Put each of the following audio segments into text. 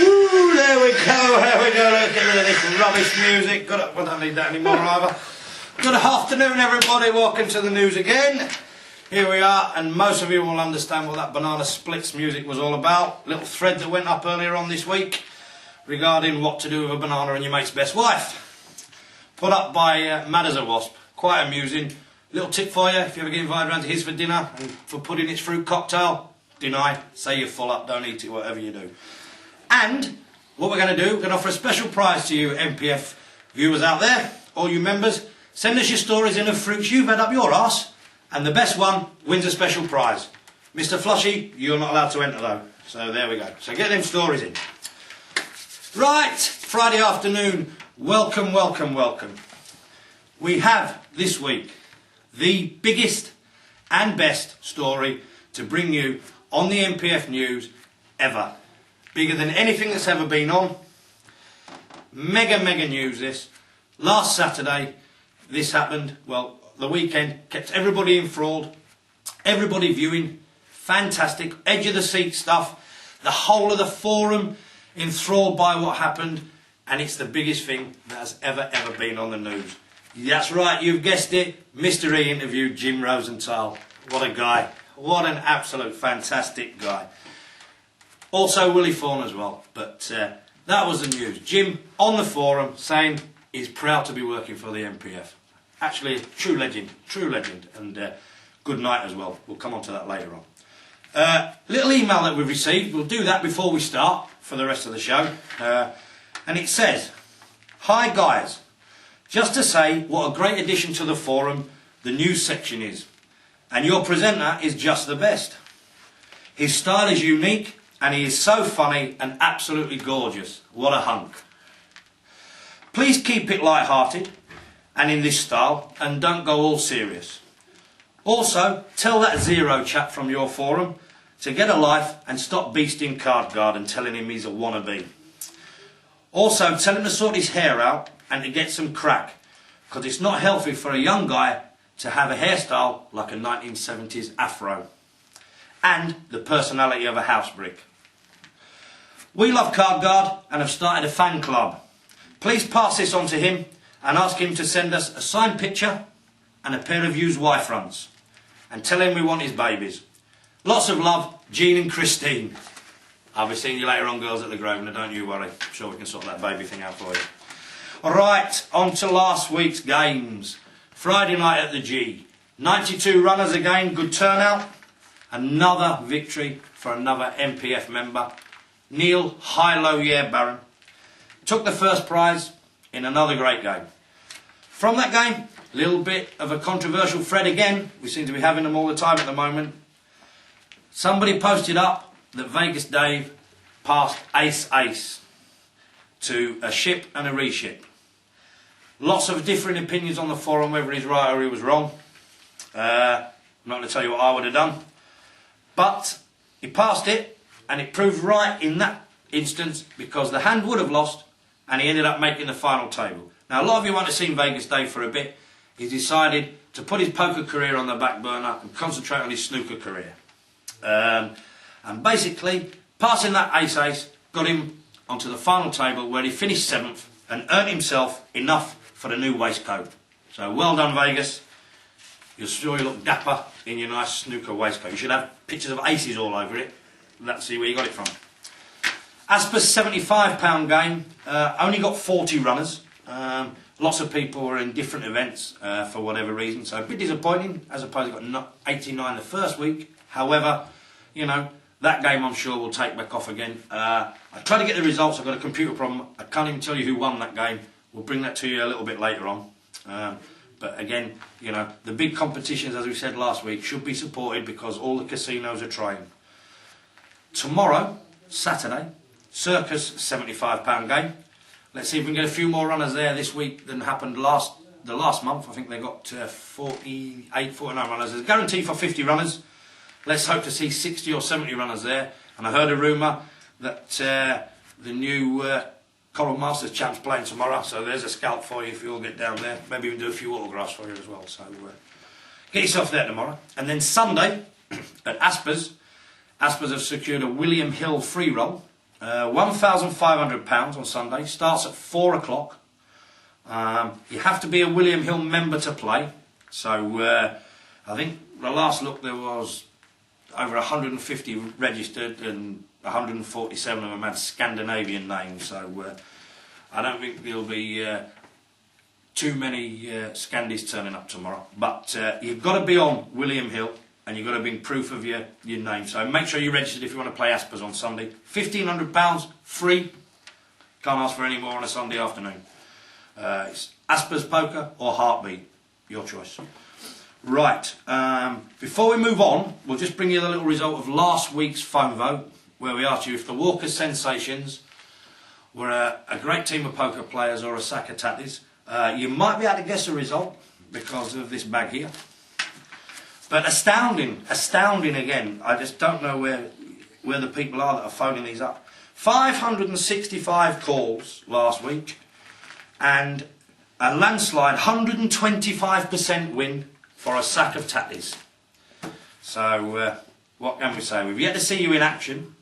Woo, there we go, look at this rubbish music. I don't need that anymore either. Good afternoon everybody, welcome to the news again. Here we are, and most of you will understand what that banana splits music was all about. Little thread that went up earlier on this week regarding what to do with a banana and your mate's best wife. Put up by Mad as a Wasp, quite amusing. Little tip for you, if you ever get invited round to his for dinner and for pudding its fruit cocktail, deny, say you're full up, don't eat it, whatever you do. And what we're going to do, we're going to offer a special prize to you NPF viewers out there, all you members. Send us your stories in of fruits you've had up your arse, and the best one wins a special prize. Mr. Flushy, you're not allowed to enter though, so there we go. So get them stories in. Right, Friday afternoon, welcome, welcome, welcome. We have this week the biggest and best story to bring you on the NPF news ever. Bigger than anything that's ever been on. Mega news this. Last Saturday this happened. Well, the weekend kept everybody enthralled, everybody viewing. Fantastic, edge of the seat stuff. The whole of the forum enthralled by what happened, and it's the biggest thing that has ever been on the news. That's right, you've guessed it. Mr. E interviewed Jim Rosenthal. What a guy. What an absolute fantastic guy. Also Willie Fawn as well. But that was the news. Jim on the forum saying he's proud to be working for the NPF. Actually, a true legend, and good night as well. We'll come on to that later on. Little email that we've received, we'll do that before we start for the rest of the show. And it says, "Hi guys, just to say what a great addition to the forum the news section is. And your presenter is just the best. His style is unique and he is so funny and absolutely gorgeous. What a hunk. Please keep it light-hearted and in this style and don't go all serious. Also, tell that Zero chap from your forum to get a life and stop beasting Cardguard and telling him he's a wannabe. Also, tell him to sort his hair out and to get some crack, because it's not healthy for a young guy to have a hairstyle like a 1970s afro and the personality of a house brick. We love Cardguard and have started a fan club. Please pass this on to him and ask him to send us a signed picture and a pair of used Y-fronts, and tell him we want his babies. Lots of love, Jean and Christine." I'll be seeing you later on, girls, at the Grosvenor, don't you worry. I'm sure we can sort that baby thing out for you. Alright, on to last week's games. Friday night at the G. 92 runners again, good turnout. Another victory for another NPF member. Neil High-Low Yeah Baron took the first prize in another great game. From that game, a little bit of a controversial thread again. We seem to be having them all the time at the moment. Somebody posted up that Vegas Dave passed ace to a ship and a reship. Lots of different opinions on the forum whether he's right or he was wrong. I'm not going to tell you what I would have done. But he passed it, and it proved right in that instance because the hand would have lost and he ended up making the final table. Now, a lot of you won't have seen Vegas Dave for a bit. He's decided to put his poker career on the back burner and concentrate on his snooker career. And basically, passing that ace got him onto the final table where he finished 7th and earned himself enough for the new waistcoat. So well done, Vegas. You're sure you look dapper in your nice snooker waistcoat. You should have pictures of aces all over it. Let's see where you got it from. Asper's £75 game, only got 40 runners. Lots of people were in different events for whatever reason, so a bit disappointing, as opposed to got 89 the first week. However, you know, that game I'm sure will take back off again. I tried to get the results, I've got a computer problem. I can't even tell you who won that game. We'll bring that to you a little bit later on. But again, you know, the big competitions, as we said last week, should be supported because all the casinos are trying. Tomorrow, Saturday, Circus £75 game. Let's see if we can get a few more runners there this week than happened the last month. I think they got 48, 49 runners. There's a guarantee for 50 runners. Let's hope to see 60 or 70 runners there. And I heard a rumour that the new Coral Masters champ's playing tomorrow, so there's a scalp for you if you all get down there. Maybe even do a few autographs for you as well. So get yourself there tomorrow. And then Sunday at Asper's have secured a William Hill free roll £1,500 on Sunday. Starts at 4 o'clock. You have to be a William Hill member to play. So I think the last look there was over 150 registered and 147 of them had Scandinavian names. So I don't think there'll be too many Scandies turning up tomorrow. But you've got to be on William Hill and you've got to bring proof of your name. So make sure you're registered if you want to play Aspers on Sunday. £1,500 free. Can't ask for any more on a Sunday afternoon. It's Aspers Poker or Heartbeat, your choice. Right, before we move on, we'll just bring you the little result of last week's phone vote, where we asked you if the Walker Sensations were a great team of poker players or a sack of tatties. You might be able to guess the result because of this bag here. But astounding again. I just don't know where the people are that are phoning these up. 565 calls last week and a landslide 125% win for a sack of tatties. So what can we say? We've yet to see you in action.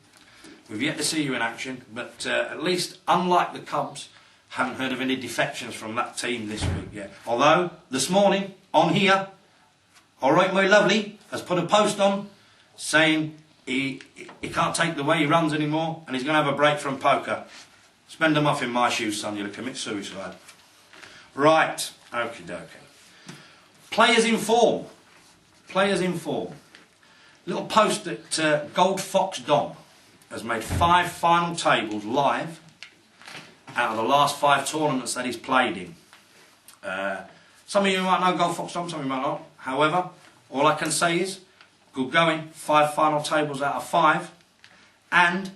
But at least, unlike the Cubs, haven't heard of any defections from that team this week yet. Although, this morning, on here, Alright My Lovely has put a post on saying he can't take the way he runs anymore and he's going to have a break from poker. Spend them off in my shoes, son, you'll commit suicide. Right, okie dokie. Players in form. Little post that Gold Fox Dom has made 5 final tables live out of the last 5 tournaments that he's played in. Some of you might know Gold Fox Dom, some of you might not. However, all I can say is, good going, 5 final tables out of 5. And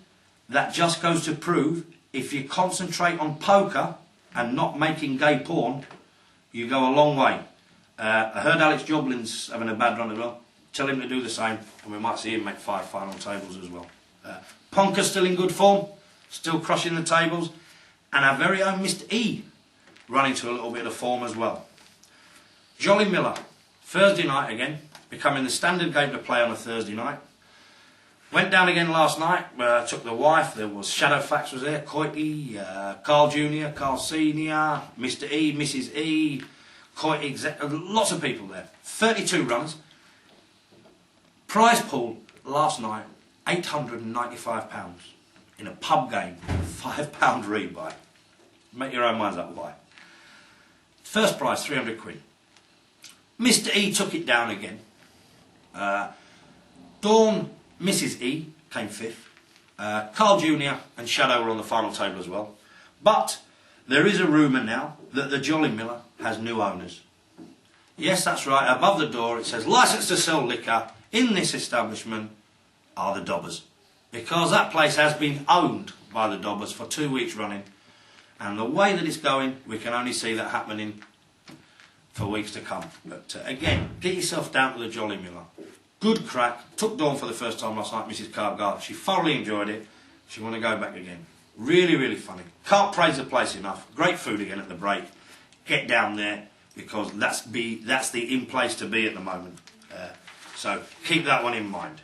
that just goes to prove, if you concentrate on poker and not making gay porn, you go a long way. I heard Alex Joblin's having a bad run as well. Tell him to do the same, and we might see him make 5 final tables as well. Ponker's still in good form, still crushing the tables, and our very own Mr. E running to a little bit of form as well. Jolly Miller, Thursday night again, becoming the standard game to play on a Thursday night. Went down again last night, took the wife, there was Shadowfax was there, Coity, Carl Jr., Carl Sr., Mr. E, Mrs. E, Coity, lots of people there. 32 runs. Prize pool last night, £895 in a pub game, £5 rebuy. Make your own minds up why. First prize, 300 quid. Mr. E took it down again. Dawn, Mrs. E came 5th. Carl Jr. and Shadow were on the final table as well. But there is a rumour now that the Jolly Miller has new owners. Yes, that's right. Above the door it says, licensed to sell liquor in this establishment are the Dobbers. Because that place has been owned by the Dobbers for 2 weeks running. And the way that it's going, we can only see that happening for weeks to come. But again, get yourself down to the Jolly Miller. Good crack. Took Dawn for the first time last night, Mrs. Cargard. She thoroughly enjoyed it. She want to go back again. Really, really funny. Can't praise the place enough. Great food again at the break. Get down there because that's the in place to be at the moment. So keep that one in mind.